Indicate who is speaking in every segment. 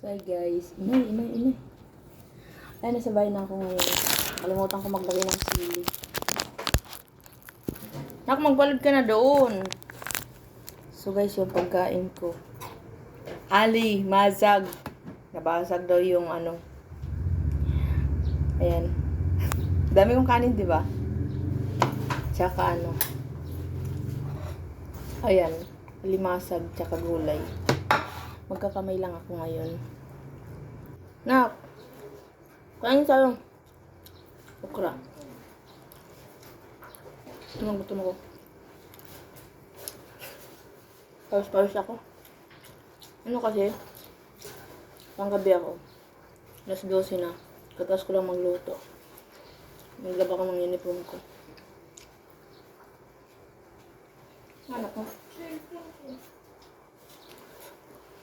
Speaker 1: So guys, inay. Ay, nasa bahay na ako ngayon. Kalimutan ko maglagay ng sili. Nak, magbalod ka na doon. So guys, yung pagkain ko. Ali, mazag. Nabasag daw yung ano. Ayan. Dami kong kanin, di ba? Tsaka ano. Ayan. Limasag, tsaka gulay. Magkakamay lang ako ngayon. Nak! Kain tayo. Okra. Gutom ako. Paus-paus ako. Ano kasi? Panggabi ako. Alas 12 na. Katas ko lang magluto. Naglaba ko ng uniform ko. Anak ko.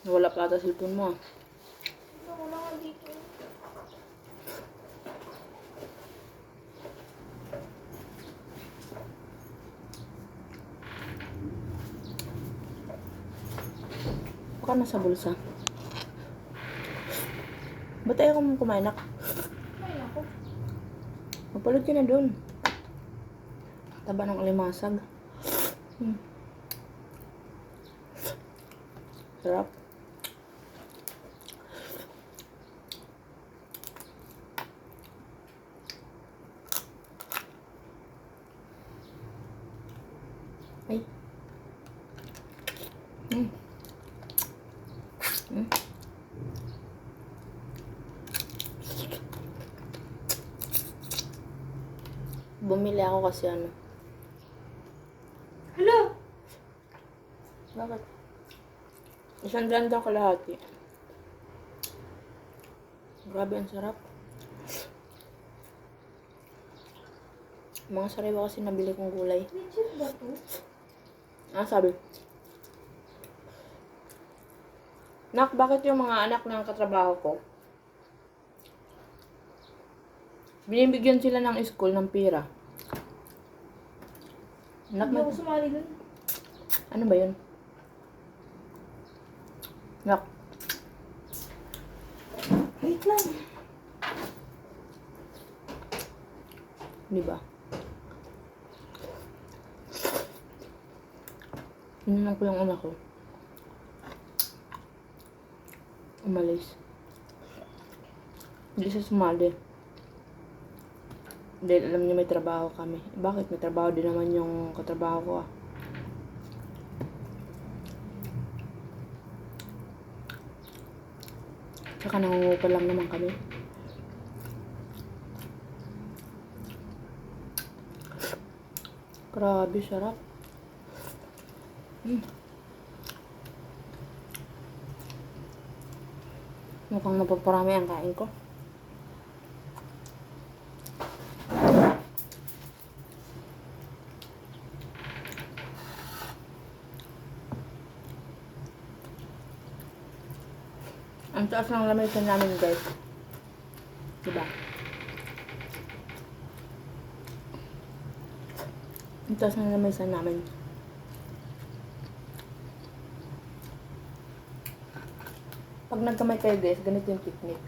Speaker 1: Wala pa ata cellphone mo.
Speaker 2: Wala nga dito.
Speaker 1: Baka nasa bulsa. Ba't ayaw ko kumain, Nak?
Speaker 2: Ay, ako.
Speaker 1: Magpalod ka na doon. Taba ng alimasag. Sarap. Ay. Bumili ako kasi ano.
Speaker 2: Hello!
Speaker 1: Bakit? 100 daw kalahati. Grabe, ang sarap. Mga sariwa kasi nabili kong gulay.
Speaker 2: Legit ba to?
Speaker 1: Sabi? Nak, bakit yung mga anak ng katrabaho ko, binibigyan sila ng school ng pira? Nak,
Speaker 2: Hindi ako sumali dun.
Speaker 1: ano ba yun? Nak,
Speaker 2: Wait lang.
Speaker 1: di ba? Ininan ko yung anak ko. Umalis. Hindi siya sumali. Dahil alam niya may trabaho kami. Bakit? May trabaho din naman yung katrabaho ko ah. Tsaka nangungupa lang naman kami. Grabe, sarap. Mukhang napaparami ang kain ko. Ang taas ng lamesa namin, guys. Diba? Ang taas ng lamesa namin. Pag nagkamay kayo, guys, ganito yung technique.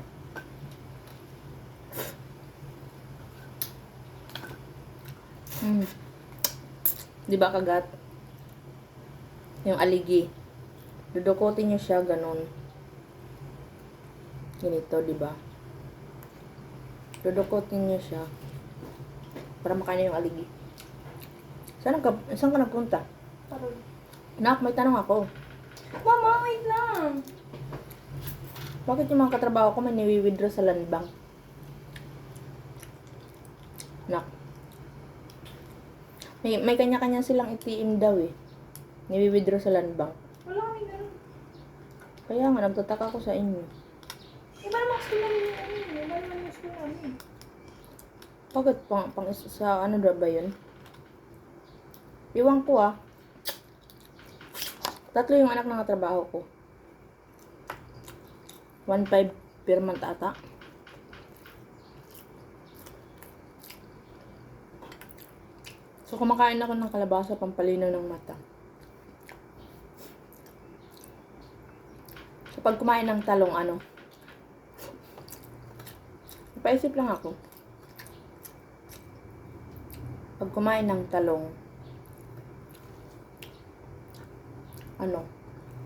Speaker 1: Diba kagat? Yung aligi. Dudukutin nyo siya, ganon. Ganito, diba? Dudukutin nyo siya para makain yung aligi. Saan ka nagpunta?
Speaker 2: Parol.
Speaker 1: Nak, may tanong ako.
Speaker 2: Mama, wait lang.
Speaker 1: Bakit yung mga katrabaho ko may niwi-withdraw sa land bank? Nak. May kanya-kanya silang ATM daw eh. Niwi-withdraw sa land bank.
Speaker 2: Wala kami ganun.
Speaker 1: Kaya nga, nagtataka ko sa inyo.
Speaker 2: Iba naman school namin yung ano. Iba naman yung school namin.
Speaker 1: Bakit sa ano daw ba yun? Iwan ko ah. 3 yung anak ng katrabaho ko. 1.5 per month ata. So, kumakain ako ng kalabasa pampalinaw ng mata. So, pag kumain ng talong, ano, Napaisip lang ako. Pag kumain ng talong,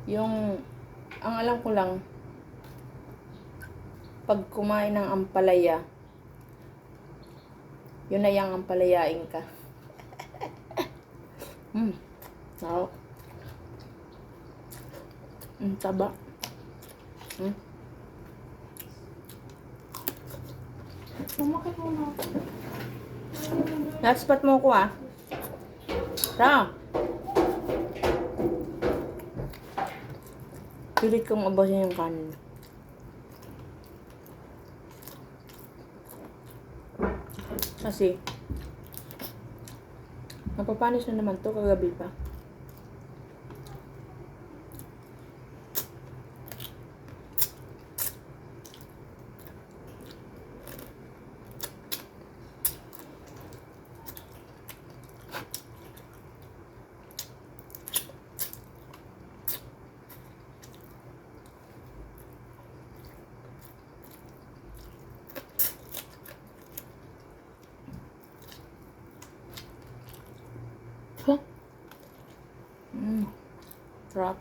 Speaker 1: yung, ang alam ko lang, pag kumain ng ampalaya, yun na yung ampalayain ka. Sarap. Taba.
Speaker 2: Sumakit mo na.
Speaker 1: Hotspot mo ko ah. Ta. Pilit kong ubusin yung kanin. Kasi, napapanis na naman to kagabi pa. Huh? Sarap.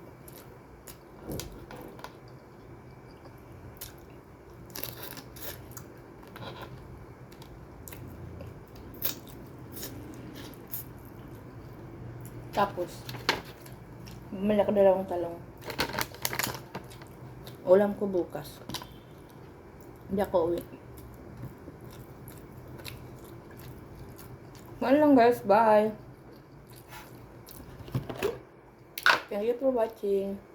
Speaker 1: Tapos, bumili ako dalawang talong. Ulam ko bukas. Hindi ako uwi. Ano lang guys, bye! Thank you for watching.